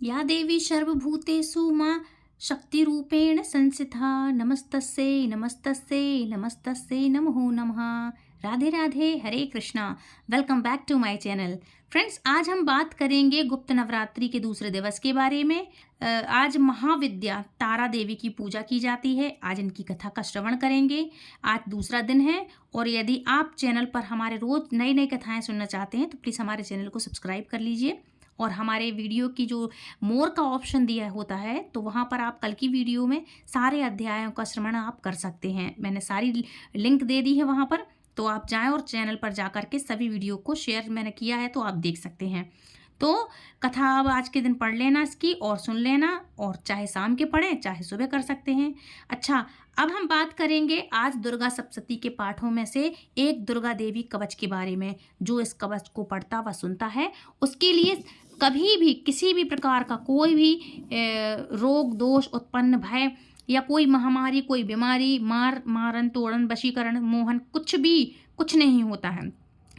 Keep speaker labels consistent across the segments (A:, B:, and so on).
A: या देवी सर्वभूतेषु मां शक्तिरूपेण संस्थिता नमस्तस्यै नमस्तस्यै नमस्तस्यै नमो नमः। Radhe Radhe, Hare Krishna. Welcome back to my channel. Friends, आज हम बात करेंगे गुप्त नवरात्रि के दूसरे दिवस के बारे में। आज महाविद्या तारा देवी की पूजा की जाती है। आज इनकी कथा का श्रवण करेंगे। आज दूसरा दिन है और यदि आप चैनल पर हमारे रोज नई नई कथाएं सुनना चाहते हैं तो प्लीज़ हमारे चैनल को सब्सक्राइब कर लीजिए और हमारे वीडियो की जो मोर का ऑप्शन दिया होता है तो वहाँ पर आप कल की वीडियो में सारे अध्यायों का श्रवण आप कर सकते हैं। मैंने सारी लिंक दे दी है वहाँ पर, तो आप जाएं और चैनल पर जाकर के सभी वीडियो को शेयर मैंने किया है तो आप देख सकते हैं। तो कथा अब आज के दिन पढ़ लेना इसकी और सुन लेना, और चाहे शाम के पढ़ें चाहे सुबह कर सकते हैं। अच्छा, अब हम बात करेंगे आज दुर्गा सप्तशती के पाठों में से एक दुर्गा देवी कवच के बारे में। जो इस कवच को पढ़ता व सुनता है उसके लिए कभी भी किसी भी प्रकार का कोई भी रोग दोष उत्पन्न, भय या कोई महामारी, कोई बीमारी, मारन तोड़न, वशीकरण, मोहन, कुछ नहीं होता है।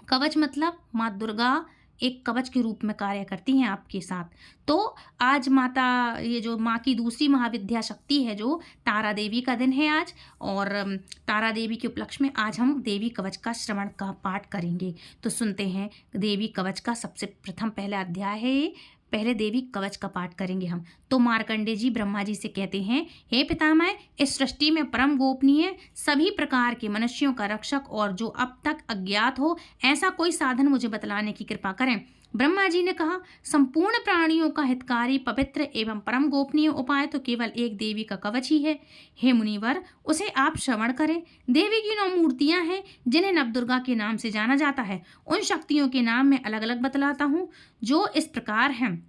A: कवच मतलब माँ दुर्गा एक कवच के रूप में कार्य करती हैं आपके साथ। तो आज माता, ये जो माँ की दूसरी महाविद्या शक्ति है जो तारा देवी का दिन है आज, और तारा देवी के उपलक्ष्य में आज हम देवी कवच का श्रवण का पाठ करेंगे। तो सुनते हैं देवी कवच का सबसे प्रथम पहला अध्याय है ये। पहले देवी कवच का पाठ करेंगे हम। तो मार्कंडे जी ब्रह्मा जी से कहते हैं, हे पितामह, इस सृष्टि में परम गोपनीय सभी प्रकार के मनुष्यों का रक्षक और जो अब तक अज्ञात हो ऐसा कोई साधन मुझे बतलाने की कृपा करें। ब्रह्मा जी ने कहा, संपूर्ण प्राणियों का हितकारी, पवित्र एवं परम गोपनीय उपाय तो केवल एक देवी का कवच ही है। हे मुनिवर, उसे आप श्रवण करें। देवी की 9 मूर्तियां हैं जिन्हें नवदुर्गा के नाम से जाना जाता है। उन शक्तियों के नाम मैं अलग अलग बतलाता हूँ जो इस प्रकार हैं।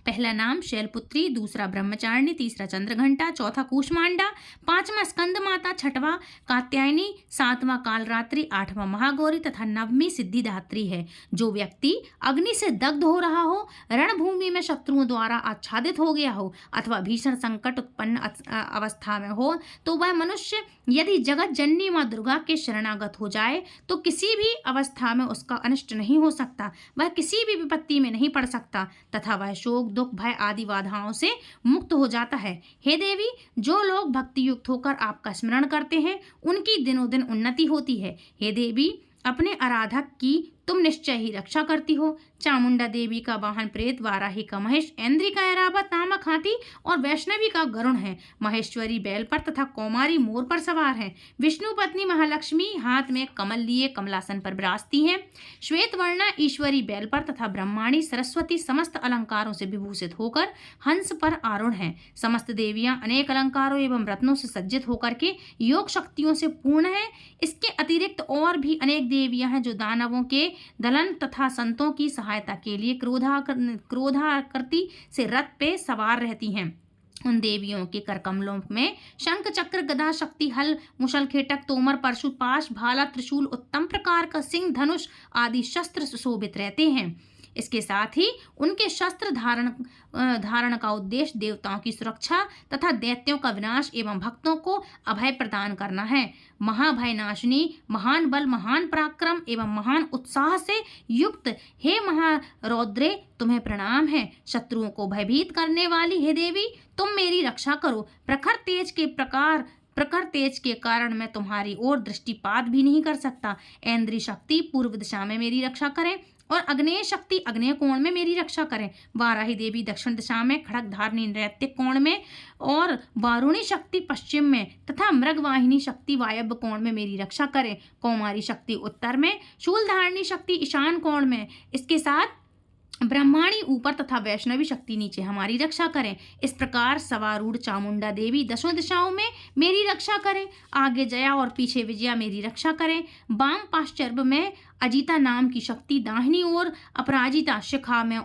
A: पहला नाम शैलपुत्री, दूसरा ब्रह्मचारिणी, तीसरा चंद्रघंटा, चौथा कूष्मांडा, पांचवा स्कंद माता, छठवां कात्यायनी, सातवां कालरात्रि, आठवां महागौरी तथा नवमी सिद्धिदात्री है। जो व्यक्ति अग्नि से दग्ध हो रहा हो, रणभूमि में शत्रुओं द्वारा आच्छादित हो गया हो अथवा भीषण संकट उत्पन्न अवस्था में हो, तो वह मनुष्य यदि जगत जननी माँ दुर्गा के शरणागत हो जाए तो किसी भी अवस्था में उसका अनिष्ट नहीं हो सकता, वह किसी भी विपत्ति में नहीं पड़ सकता तथा वह शोक, दुख, भय आदि बाधाओं से मुक्त हो जाता है। हे देवी, जो लोग भक्ति युक्त होकर आपका स्मरण करते हैं उनकी दिनों दिन उन्नति होती है। हे देवी, अपने आराधक की तुम निश्चय ही रक्षा करती हो। चामुंडा देवी का वाहन प्रेत, वाराही का महेश, ऐन्द्री का ऐरावत नामक हाथी और वैष्णवी का गरुण है। महेश्वरी बैल पर तथा कौमारी मोर पर सवार हैं। विष्णु पत्नी महालक्ष्मी हाथ में कमल लिए कमलासन पर विराजती हैं। श्वेत वर्णा ईश्वरी बैल पर तथा ब्रह्माणी सरस्वती समस्त अलंकारों से विभूषित होकर हंस पर आरूढ़ हैं। समस्त देवियां अनेक अलंकारों एवं रत्नों से सज्जित होकर के योग शक्तियों से पूर्ण हैं। इसके अतिरिक्त और भी अनेक देवियां हैं जो दानवों के दलन तथा संतों की सहायता के लिए क्रोधाकृति से रथ पे सवार रहती हैं। उन देवियों के कर कमलों में शंख, चक्र, गदा, शक्ति, हल, मुशल, खेटक, तोमर, परशु, पाश, भाला, त्रिशूल, उत्तम प्रकार का सिंह, धनुष आदि शस्त्र सुशोभित रहते हैं। इसके साथ ही उनके शस्त्र धारण का उद्देश्य देवताओं की सुरक्षा तथा दैत्यों का विनाश एवं भक्तों को अभय प्रदान करना है। महाभय नाशिनी, महान बल, महान पराक्रम एवं महान उत्साह से युक्त हे महारौद्रे, तुम्हें प्रणाम है। शत्रुओं को भयभीत करने वाली हे देवी, तुम मेरी रक्षा करो। प्रखर तेज के कारण मैं तुम्हारी ओर दृष्टिपात भी नहीं कर सकता। ऐन्द्री शक्ति पूर्व दिशा में मेरी रक्षा करें और अग्नेय शक्ति अग्नेय कोण में मेरी रक्षा करें। वाराही देवी दक्षिण दिशा में, खड़ग धारणी नैत्य कोण में और वारुणी शक्ति पश्चिम में तथा मृगवाहिनी शक्ति वायव्य कोण में मेरी रक्षा करें। कौमारी शक्ति उत्तर में, शूल धारणी शक्ति ईशान कोण में, इसके साथ ब्रह्माणी ऊपर तथा वैष्णवी शक्ति नीचे हमारी रक्षा करें। इस प्रकार सवारूढ़ चामुंडा देवी दशों दिशाओं में मेरी रक्षा करें। आगे जया और पीछे विजया मेरी रक्षा करें। वाम पाश्चर्य में अजिता नाम की शक्ति, दाहिनी ओर अपराजिता, शिखा में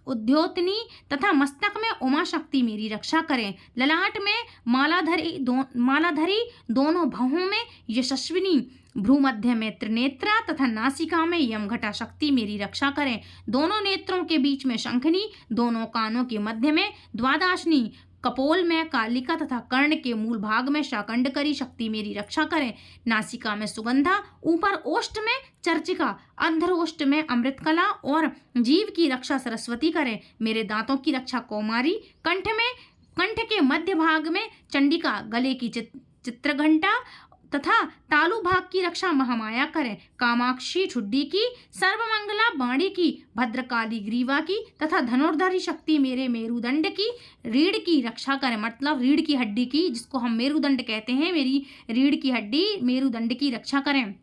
A: उद्योतनी तथा मस्तक में उमा शक्ति मेरी रक्षा करें। ललाट में मालाधरी दोनों भवों में यशस्विनी, भ्रूमध्य में त्रिनेत्रा तथा नासिका में यमघटा शक्ति मेरी रक्षा करें। दोनों नेत्रों के बीच में शंखनी, दोनों कानों के मध्य में द्वादशनी, कपोल में कालिका तथा कर्ण के मूल भाग में शाकंडकरी शक्ति मेरी रक्षा करें। नासिका में सुगंधा, ऊपर ओष्ठ में चर्चिका, अंधर ओष्ठ में अमृतकला और जीव की रक्षा सरस्वती करें। मेरे दांतों की रक्षा कौमारी, कंठ के मध्य भाग में चंडिका, गले की चित्रघंटा तथा तालु भाग की रक्षा महामाया करें। कामाक्षी ठुड्डी की, सर्वमंगला बाणी की, भद्रकाली ग्रीवा की तथा धनुर्धरी शक्ति मेरे मेरुदंड की, रीढ़ की रक्षा करें। मतलब रीढ़ की हड्डी की, जिसको हम मेरुदंड कहते हैं, मेरी रीढ़ की हड्डी मेरुदंड की रक्षा करें।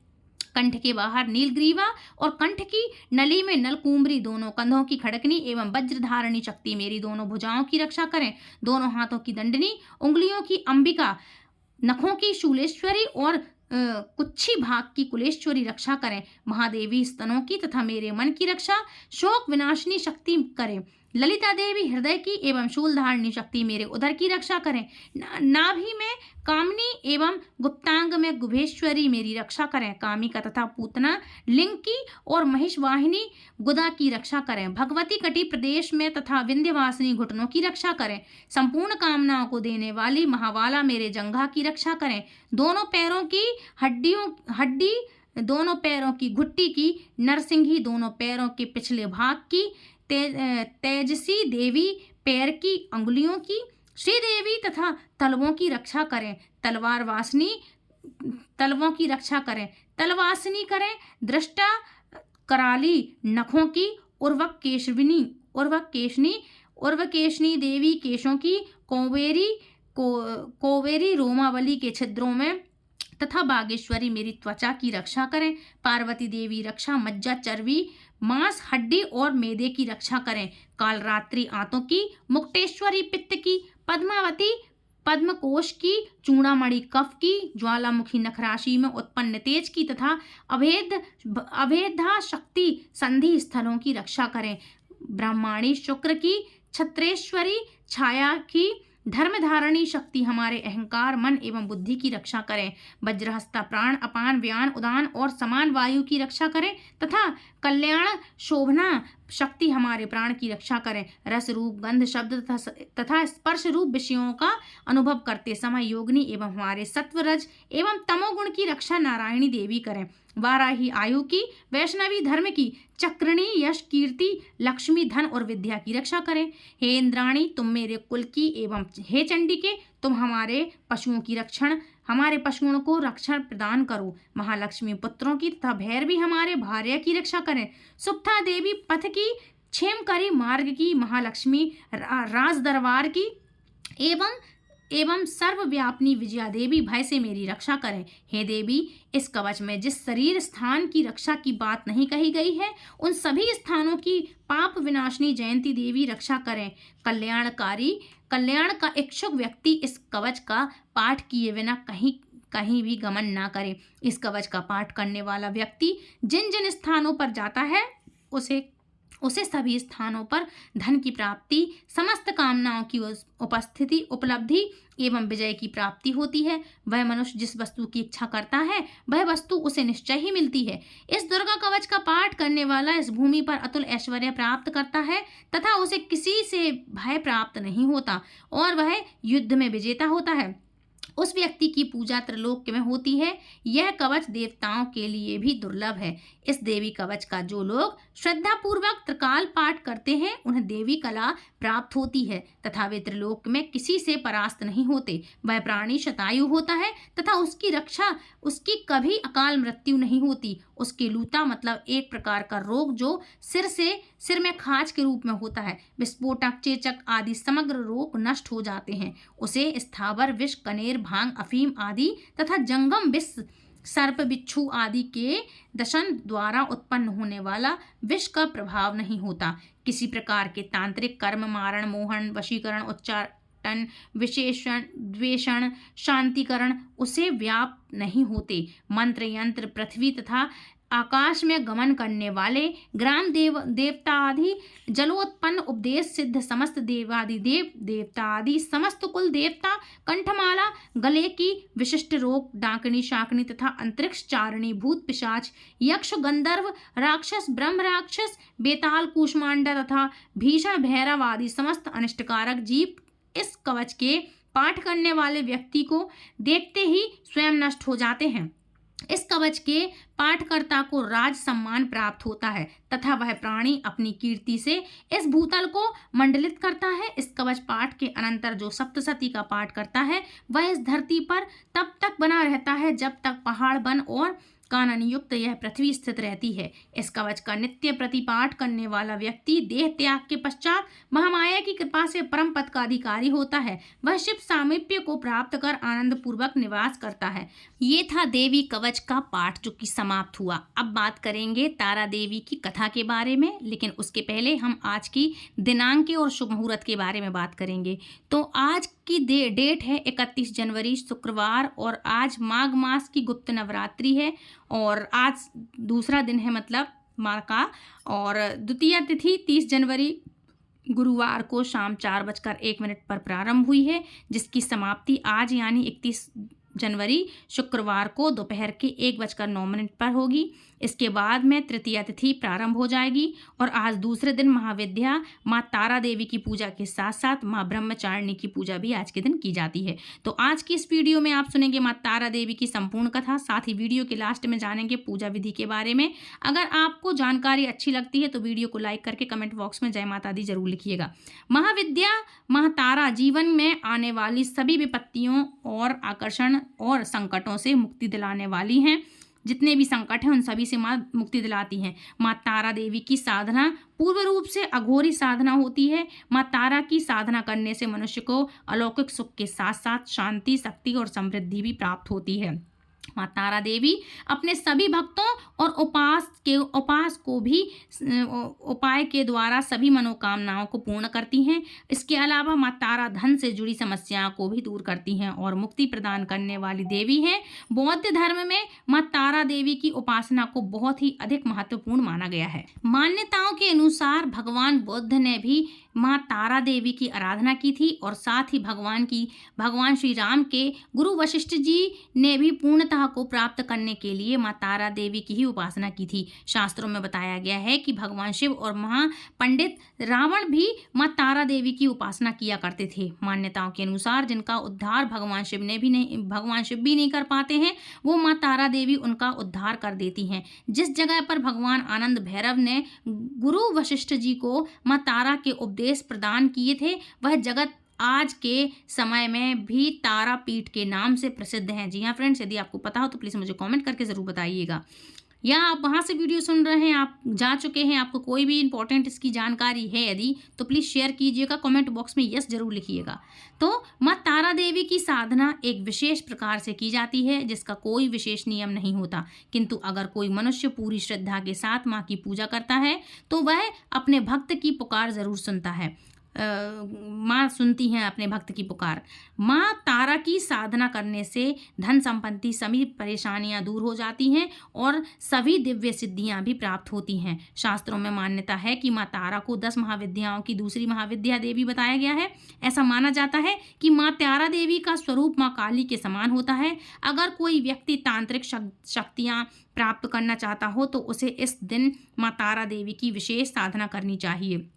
A: कंठ के बाहर नीलग्रीवा और कंठ की नली में नलकुंबरी, दोनों कंधों की खड़कनी एवं वज्रधारणी शक्ति मेरी दोनों भुजाओं की रक्षा करें। दोनों हाथों की दंडनी, उंगलियों की अंबिका, नखों की शूलेश्वरी और कुच्छी भाग की कुलेश्वरी रक्षा करें। महादेवी स्तनों की तथा मेरे मन की रक्षा शोक विनाशिनी शक्ति करें। ललिता देवी हृदय की एवं शूलधारणी शक्ति मेरे उदर की रक्षा करें। नाभि में कामनी एवं गुप्तांग में गुभेश्वरी मेरी रक्षा करें। कामिका तथा पूतना लिंग की और महिषवाहिनी गुदा की रक्षा करें। भगवती कटी प्रदेश में तथा विंध्यवासिनी घुटनों की रक्षा करें। संपूर्ण कामनाओं को देने वाली महावाला मेरे जंघा की रक्षा करें। दोनों पैरों की हड्डी, दोनों पैरों की घुट्टी की, नरसिंही दोनों पैरों के पिछले भाग की, तेजसी देवी पैर की अंगुलियों की, श्रीदेवी तथा तलवों की रक्षा करें। तलवों की रक्षा करें, तलवासिनी करें। दृष्टा कराली नखों की, उर्वकेशनी देवी केशों की, कोवेरी रोमावली के छिद्रों में तथा बागेश्वरी मेरी त्वचा की रक्षा करें। पार्वती देवी रक्षा मज्जा, चर्बी, मांस, हड्डी और मैदे की रक्षा करें। कालरात्रि आंतों की, मुक्तेश्वरी पित्त की, पद्मावती पद्मकोश की, चूड़ामणि कफ की, ज्वालामुखी नखराशि में उत्पन्न तेज की तथा अभेदा शक्ति संधि स्थलों की रक्षा करें। ब्रह्माणी शुक्र की, छत्रेश्वरी छाया की, धर्मधारणी शक्ति हमारे अहंकार, मन एवं बुद्धि की रक्षा करें। वज्रहस्ता प्राण, अपान, व्यान, उदान और समान वायु की रक्षा करें तथा कल्याण शोभना शक्ति हमारे प्राण की रक्षा करें। रस रूप, गंध, शब्द तथा स्पर्श रूप विषयों का अनुभव करते समय योगिनी एवं हमारे सत्व, रज एवं तमोगुण की रक्षा नारायणी देवी करें। वाराही आयु की, वैष्णवी धर्म की, चक्रणी यश, कीर्ति, लक्ष्मी, धन और विद्या की रक्षा करें। हे इंद्राणी, तुम मेरे कुल की एवं हे चंडिके, तुम हमारे पशुओं को रक्षण प्रदान करो। महालक्ष्मी पुत्रों की तथा भैरवी हमारे भार्या की रक्षा करें। सुप्ता देवी पथ की, क्षेमकरी मार्ग की, महालक्ष्मी राज दरबार की एवं सर्वव्यापिनी विजया देवी भय से मेरी रक्षा करें। हे देवी, इस कवच में जिस शरीर स्थान की रक्षा की बात नहीं कही गई है, उन सभी स्थानों की पाप विनाशिनी जयंती देवी रक्षा करें। कल्याण का इच्छुक व्यक्ति इस कवच का पाठ किए बिना कहीं भी गमन ना करे। इस कवच का पाठ करने वाला व्यक्ति जिन जिन स्थानों पर जाता है उसे सभी स्थानों पर धन की प्राप्ति, समस्त कामनाओं की उपस्थिति, उपलब्धि एवं विजय की प्राप्ति होती है। वह मनुष्य जिस वस्तु की इच्छा करता है वह वस्तु उसे निश्चय ही मिलती है। इस दुर्गा कवच का पाठ करने वाला इस भूमि पर अतुल ऐश्वर्य प्राप्त करता है तथा उसे किसी से भय प्राप्त नहीं होता और वह युद्ध में विजेता होता है। उस व्यक्ति की पूजा त्रिलोक में होती है। यह कवच देवताओं के लिए भी दुर्लभ है। इस देवी कवच का जो लोग श्रद्धा पूर्वक त्रिकाल पाठ करते हैं उन्हें देवी कला प्राप्त होती है तथा वे त्रिलोक में किसी से परास्त नहीं होते। वह प्राणी शतायु होता है तथा उसकी कभी अकाल मृत्यु नहीं होती। उसके लूता मतलब एक प्रकार का रोग जो सिर में खाज के रूप में होता है। विस्फोटक, चेचक आदि समग्र रोग नष्ट हो जाते हैं। उसे स्थावर विष, कनेर, भांग, अफीम आदि तथा जंगम विष, सर्प, बिच्छू आदि के दशन द्वारा उत्पन्न होने वाला विष का प्रभाव नहीं होता। किसी प्रकार के तांत्रिक कर्म, मारण, मोहन, वशीकरण, उच्चाटन, विशेषण, द्वेषण, शांतिकरण उसे व्याप्त नहीं होते। मंत्र, यंत्र, पृथ्वी तथा आकाश में गमन करने वाले ग्राम देवता आदि, जलोत्पन्न उपदेश सिद्ध समस्त देवादिदेव देवता आदि, समस्त कुल देवता, कंठमाला, गले की विशिष्ट रोग, डाकनी, शाकनी तथा अंतरिक्ष चारणी, भूत, पिशाच, यक्ष, गंधर्व, राक्षस, ब्रह्म राक्षस, बेताल, कूष्मांडा तथा भीषण भैरव आदि समस्त अनिष्टकारक जीव इस कवच के पाठ करने वाले व्यक्ति को देखते ही स्वयं नष्ट हो जाते हैं। इस कवच के पाठकर्ता को राज सम्मान प्राप्त होता है तथा वह प्राणी अपनी कीर्ति से इस भूतल को मंडलित करता है। इस कवच पाठ के अनंतर जो सप्तशती का पाठ करता है वह इस धरती पर तब तक बना रहता है जब तक पहाड़ वन और कानन युक्त यह पृथ्वी स्थित रहती है। इस कवच का नित्य प्रतिपाठ करने वाला व्यक्ति देह त्याग के पश्चात महामाया की कृपा से परम पद का अधिकारी होता है। वह शिव सामीप्य को प्राप्त कर आनंद पूर्वक निवास करता है। ये था देवी कवच का पाठ जो कि समाप्त हुआ। अब बात करेंगे तारा देवी की कथा के बारे में, लेकिन उसके पहले हम आज की दिनांक और शुभ मुहूर्त के बारे में बात करेंगे। तो आज की डेट है 31 जनवरी शुक्रवार और आज माघ मास की गुप्त नवरात्रि है और आज दूसरा दिन है मतलब माँ का, और द्वितीय तिथि 30 जनवरी गुरुवार को शाम 4:01 पर प्रारंभ हुई है, जिसकी समाप्ति आज यानी 31 जनवरी शुक्रवार को दोपहर के 1:09 पर होगी। इसके बाद में तृतीया तिथि प्रारंभ हो जाएगी और आज दूसरे दिन महाविद्या माँ तारा देवी की पूजा के साथ साथ माँ ब्रह्मचारिणी की पूजा भी आज के दिन की जाती है। तो आज की इस वीडियो में आप सुनेंगे माँ तारा देवी की संपूर्ण कथा, साथ ही वीडियो के लास्ट में जानेंगे पूजा विधि के बारे में। अगर आपको जानकारी अच्छी लगती है तो वीडियो को लाइक करके कमेंट बॉक्स में जय माता दी जरूर लिखिएगा। महाविद्या माँ तारा जीवन में आने वाली सभी विपत्तियों और आकर्षण और संकटों से मुक्ति दिलाने वाली हैं। जितने भी संकट हैं उन सभी से माँ मुक्ति दिलाती हैं। माँ तारा देवी की साधना पूर्व रूप से अघोरी साधना होती है। माँ तारा की साधना करने से मनुष्य को अलौकिक सुख के साथ साथ शांति, शक्ति और समृद्धि भी प्राप्त होती है। माँ तारा देवी अपने सभी भक्तों और उपास को भी उपाय के द्वारा सभी मनोकामनाओं को पूर्ण करती हैं। इसके अलावा माँ तारा धन से जुड़ी समस्याओं को भी दूर करती हैं और मुक्ति प्रदान करने वाली देवी हैं। बौद्ध धर्म में माँ तारा देवी की उपासना को बहुत ही अधिक महत्वपूर्ण माना गया है। मान्यताओं के अनुसार भगवान बुद्ध ने भी माँ तारा देवी की आराधना की थी और साथ ही भगवान श्री राम के गुरु वशिष्ठ जी ने भी पूर्णतः को प्राप्त करने के लिए माँ तारा देवी की ही उपासना की थी। शास्त्रों में बताया गया है कि भगवान शिव और महापंडित रावण भी माँ तारा देवी की उपासना किया करते थे। मान्यताओं के अनुसार जिनका उद्धार भगवान शिव भी नहीं कर पाते हैं, वो माँ तारा देवी उनका उद्धार कर देती हैं। जिस जगह पर भगवान आनंद भैरव ने गुरु वशिष्ठ जी को माँ तारा के उपदेश प्रदान किए थे, वह जगत आज के समय में भी तारापीठ के नाम से प्रसिद्ध हैं। जी हाँ फ्रेंड्स, यदि आपको पता हो तो प्लीज़ मुझे कमेंट करके ज़रूर बताइएगा। या आप वहाँ से वीडियो सुन रहे हैं, आप जा चुके हैं, आपको कोई भी इंपॉर्टेंट इसकी जानकारी है यदि तो प्लीज़ शेयर कीजिएगा, कमेंट बॉक्स में यस जरूर लिखिएगा। तो माँ तारा देवी की साधना एक विशेष प्रकार से की जाती है जिसका कोई विशेष नियम नहीं होता, किंतु अगर कोई मनुष्य पूरी श्रद्धा के साथ माँ की पूजा करता है तो वह अपने भक्त की पुकार ज़रूर सुनता है। माँ सुनती हैं अपने भक्त की पुकार। माँ तारा की साधना करने से धन संपत्ति सभी परेशानियाँ दूर हो जाती हैं और सभी दिव्य सिद्धियाँ भी प्राप्त होती हैं। शास्त्रों में मान्यता है कि माँ तारा को 10 महाविद्याओं की दूसरी महाविद्या देवी बताया गया है। ऐसा माना जाता है कि माँ तारा देवी का स्वरूप माँ काली के समान होता है। अगर कोई व्यक्ति तांत्रिक शक्तियाँ प्राप्त करना चाहता हो तो उसे इस दिन माँ तारा देवी की विशेष साधना करनी चाहिए।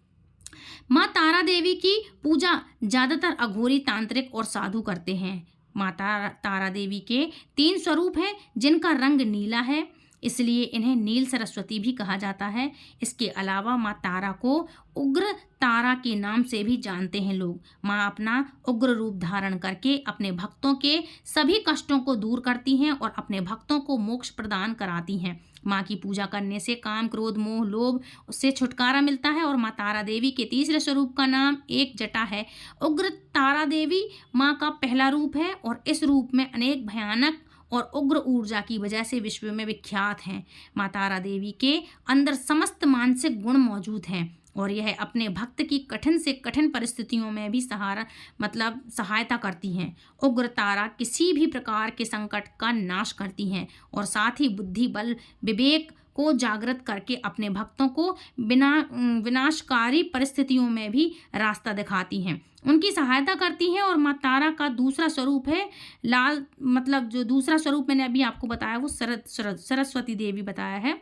A: माँ तारा देवी की पूजा ज़्यादातर अघोरी, तांत्रिक और साधु करते हैं। माँ तारा देवी के 3 स्वरूप हैं जिनका रंग नीला है, इसलिए इन्हें नील सरस्वती भी कहा जाता है। इसके अलावा माँ तारा को उग्र तारा के नाम से भी जानते हैं लोग। माँ अपना उग्र रूप धारण करके अपने भक्तों के सभी कष्टों को दूर करती हैं और अपने भक्तों को मोक्ष प्रदान कराती हैं। माँ की पूजा करने से काम, क्रोध, मोह, लोभ से छुटकारा मिलता है। और माँ तारा देवी के तीसरे स्वरूप का नाम एक जटा है। उग्र तारा देवी माँ का पहला रूप है और इस रूप में अनेक भयानक और उग्र ऊर्जा की वजह से विश्व में विख्यात हैं। माँ तारा देवी के अंदर समस्त मानसिक गुण मौजूद हैं और यह अपने भक्त की कठिन से कठिन परिस्थितियों में भी सहायता करती हैं। उग्र तारा किसी भी प्रकार के संकट का नाश करती हैं और साथ ही बुद्धि, बल, विवेक को जागृत करके अपने भक्तों को विनाशकारी परिस्थितियों में भी रास्ता दिखाती हैं, उनकी सहायता करती हैं। और माँ तारा का दूसरा स्वरूप है लाल, मतलब जो दूसरा स्वरूप मैंने अभी आपको बताया वो सरस्वती देवी बताया है।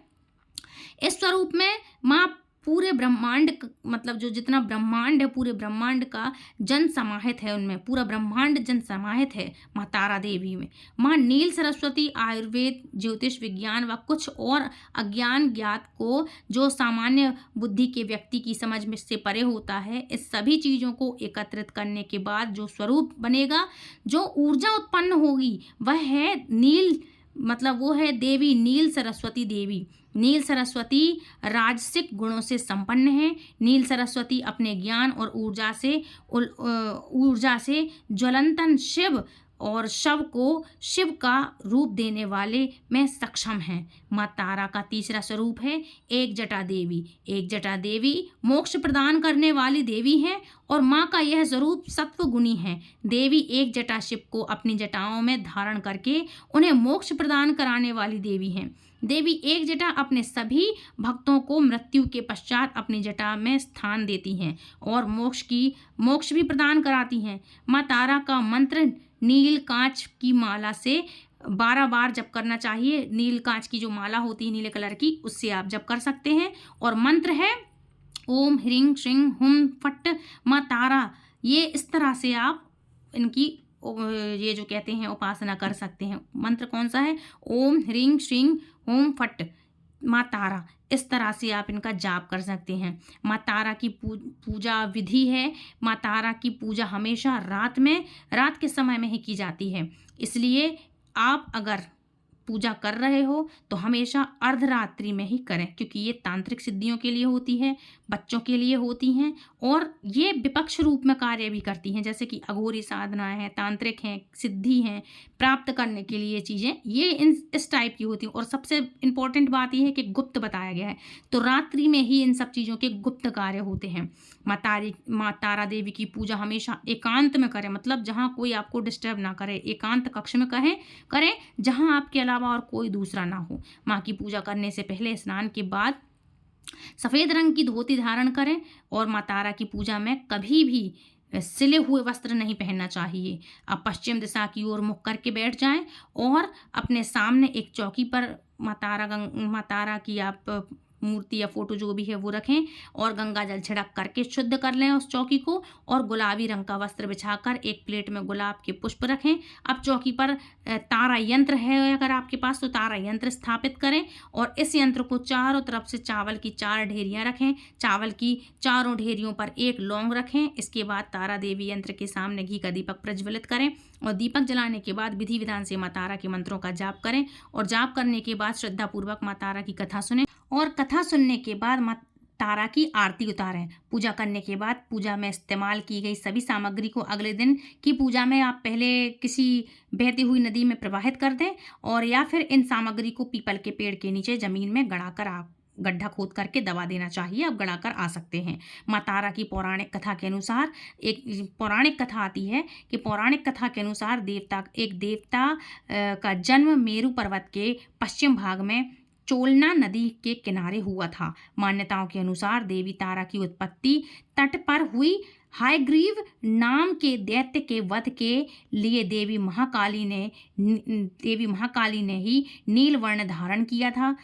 A: इस स्वरूप में माँ पूरे ब्रह्मांड मतलब जो जितना ब्रह्मांड है, पूरे ब्रह्मांड का जन समाहित है उनमें, पूरा ब्रह्मांड जन समाहित है माँ तारा देवी में। माँ नील सरस्वती आयुर्वेद, ज्योतिष विज्ञान व कुछ और अज्ञान ज्ञात को जो सामान्य बुद्धि के व्यक्ति की समझ में से परे होता है, इस सभी चीज़ों को एकत्रित करने के बाद जो स्वरूप बनेगा, जो ऊर्जा उत्पन्न होगी, वह है नील, मतलब वो है देवी नील सरस्वती देवी। नील सरस्वती राजसिक गुणों से संपन्न है। नील सरस्वती अपने ज्ञान और ऊर्जा से ज्वलंतन शिव और शव को शिव का रूप देने वाले में सक्षम हैं। माँ तारा का तीसरा स्वरूप है एक जटा देवी। एक जटा देवी मोक्ष प्रदान करने वाली देवी है और माँ का यह स्वरूप सत्व गुणी है। देवी एक जटा शिव को अपनी जटाओं में धारण करके उन्हें मोक्ष प्रदान कराने वाली देवी हैं। देवी एक जटा अपने सभी भक्तों को मृत्यु के पश्चात अपनी जटा में स्थान देती हैं और मोक्ष भी प्रदान कराती हैं। माँ तारा का मंत्र नील कांच की माला से 12 बार जप करना चाहिए। नील कांच की जो माला होती है नीले कलर की, उससे आप जप कर सकते हैं। और मंत्र है ओम ह्रीं श्रीं हुम फट माँ तारा। ये इस तरह से आप इनकी ये जो कहते हैं उपासना कर सकते हैं। मंत्र कौन सा है? ओम ह्रीं श्रीं हुम फट माँ तारा। इस तरह से आप इनका जाप कर सकते हैं। माँ तारा की पूजा विधि है। माँ तारा की पूजा हमेशा रात के समय में ही की जाती है। इसलिए आप अगर पूजा कर रहे हो तो हमेशा अर्धरात्रि में ही करें, क्योंकि ये तांत्रिक सिद्धियों के लिए होती है, बच्चों के लिए होती हैं और ये विपक्ष रूप में कार्य भी करती हैं, जैसे कि अघोरी साधनाएं हैं, तांत्रिक हैं, सिद्धि हैं, प्राप्त करने के लिए चीज़ें ये इस टाइप की होती हैं। और सबसे इम्पोर्टेंट बात यह है कि गुप्त बताया गया है, तो रात्रि में ही इन सब चीज़ों के गुप्त कार्य होते हैं। माँ तारा देवी की पूजा हमेशा एकांत में करें, मतलब जहाँ कोई आपको डिस्टर्ब ना करे, एकांत कक्ष में करें जहाँ आपके अलावा और कोई दूसरा ना हो। माँ की पूजा करने से पहले स्नान के बाद सफ़ेद रंग की धोती धारण करें और माँ तारा की पूजा में कभी भी सिले हुए वस्त्र नहीं पहनना चाहिए। आप पश्चिम दिशा की ओर मुख करके बैठ जाएं और अपने सामने एक चौकी पर माँ तारा की आप मूर्ति या फोटो जो भी है वो रखें और गंगा जल छिड़क करके शुद्ध कर लें उस चौकी को और गुलाबी रंग का वस्त्र बिछाकर एक प्लेट में गुलाब के पुष्प रखें। अब चौकी पर तारा यंत्र है अगर आपके पास तो तारा यंत्र स्थापित करें और इस यंत्र को चारों तरफ से चावल की 4 ढेरियां रखें। चावल की चारों ढेरियों पर एक लौंग रखें। इसके बाद तारा देवी यंत्र के सामने घी का दीपक प्रज्वलित करें और दीपक जलाने के बाद विधि विधान से माँ तारा के मंत्रों का जाप करें और जाप करने के बाद श्रद्धापूर्वक माँ तारा की कथा सुनें और कथा सुनने के बाद माँ तारा की आरती उतारें। पूजा करने के बाद पूजा में इस्तेमाल की गई सभी सामग्री को अगले दिन की पूजा में आप पहले किसी बहती हुई नदी में प्रवाहित कर दें और या फिर इन सामग्री को पीपल के पेड़ के नीचे ज़मीन में गड़ाकर आप गड्ढा खोद करके दबा देना चाहिए। आप गड़ाकर आ सकते हैं। माँ तारा की पौराणिक कथा के अनुसार एक पौराणिक कथा आती है कि पौराणिक कथा के अनुसार एक देवता का जन्म मेरू पर्वत के पश्चिम भाग में चोलना नदी के किनारे हुआ था। मान्यताओं के अनुसार देवी तारा की उत्पत्ति तट पर हुई। हायग्रीव नाम के दैत्य के वध के लिए देवी महाकाली ने ही नील वर्ण धारण किया था।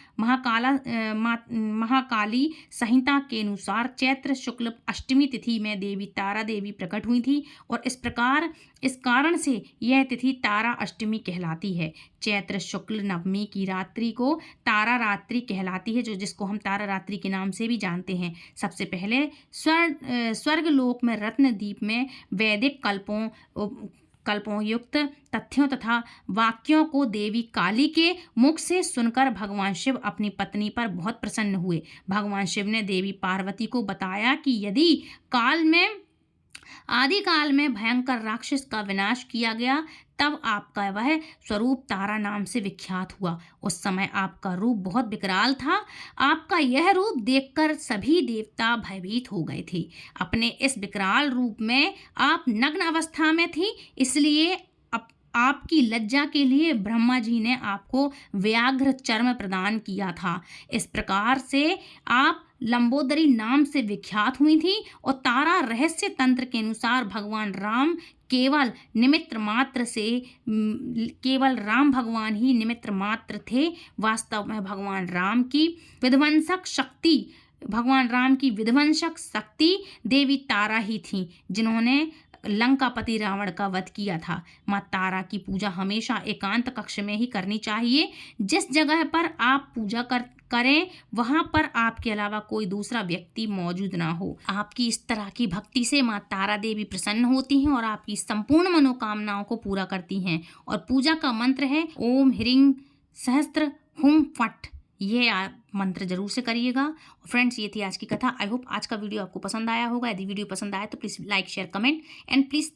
A: महाकाली संहिता के अनुसार चैत्र शुक्ल अष्टमी तिथि में देवी तारा देवी प्रकट हुई थी और इस कारण से यह तिथि तारा अष्टमी कहलाती है। चैत्र शुक्ल नवमी की रात्रि को तारा रात्रि कहलाती है, जिसको हम तारा रात्रि के नाम से भी जानते हैं। सबसे पहले स्वर्ग लोक में रत्नदीप में वैदिक कल्पों युक्त तथ्यों तथा वाक्यों को देवी काली के मुख से सुनकर भगवान शिव अपनी पत्नी पर बहुत प्रसन्न हुए। भगवान शिव ने देवी पार्वती को बताया कि यदि आदि काल में भयंकर राक्षस का विनाश किया गया तब आपका वह स्वरूप तारा नाम से विख्यात हुआ। उस समय आपका रूप बहुत विकराल था। आपका यह रूप देखकर सभी देवता भयभीत हो गए थे। अपने इस विकराल रूप में आप नग्न अवस्था में थी, इसलिए आपकी लज्जा के लिए ब्रह्मा जी ने आपको व्याघ्र चर्म प्रदान किया था। इस प्रकार से आप लंबोदरी नाम से विख्यात हुई थी और तारा रहस्य तंत्र के अनुसार भगवान राम केवल राम भगवान ही निमित्त मात्र थे। वास्तव में भगवान राम की विध्वंसक शक्ति भगवान राम की विध्वंसक शक्ति देवी तारा ही थी, जिन्होंने लंकापति रावण का वध किया था। माँ तारा की पूजा हमेशा एकांत कक्ष में ही करनी चाहिए। जिस जगह पर आप पूजा करें वहां पर आपके अलावा कोई दूसरा व्यक्ति मौजूद ना हो। आपकी इस तरह की भक्ति से माँ तारा देवी प्रसन्न होती हैं और आपकी संपूर्ण मनोकामनाओं को पूरा करती हैं। और पूजा का मंत्र है ओम ह्रीं सहस्त्र हुम फट। ये आप मंत्र जरूर से करिएगा। फ्रेंड्स, ये थी आज की कथा। आई होप आज का वीडियो आपको पसंद आया होगा। यदि वीडियो पसंद आया तो please like share comment and please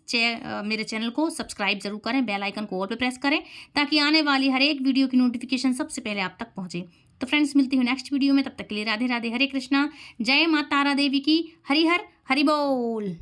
A: मेरे चैनल को सब्सक्राइब जरूर करें, बेल आइकन को ऑल पे प्रेस करें ताकि आने वाली हर एक वीडियो की नोटिफिकेशन सबसे पहले आप तक पहुंचे। तो फ्रेंड्स, मिलती हूँ नेक्स्ट वीडियो में। तब तक के लिए राधे राधे, हरे कृष्णा, जय माँ तारा देवी की, हरि हर हरि बोल।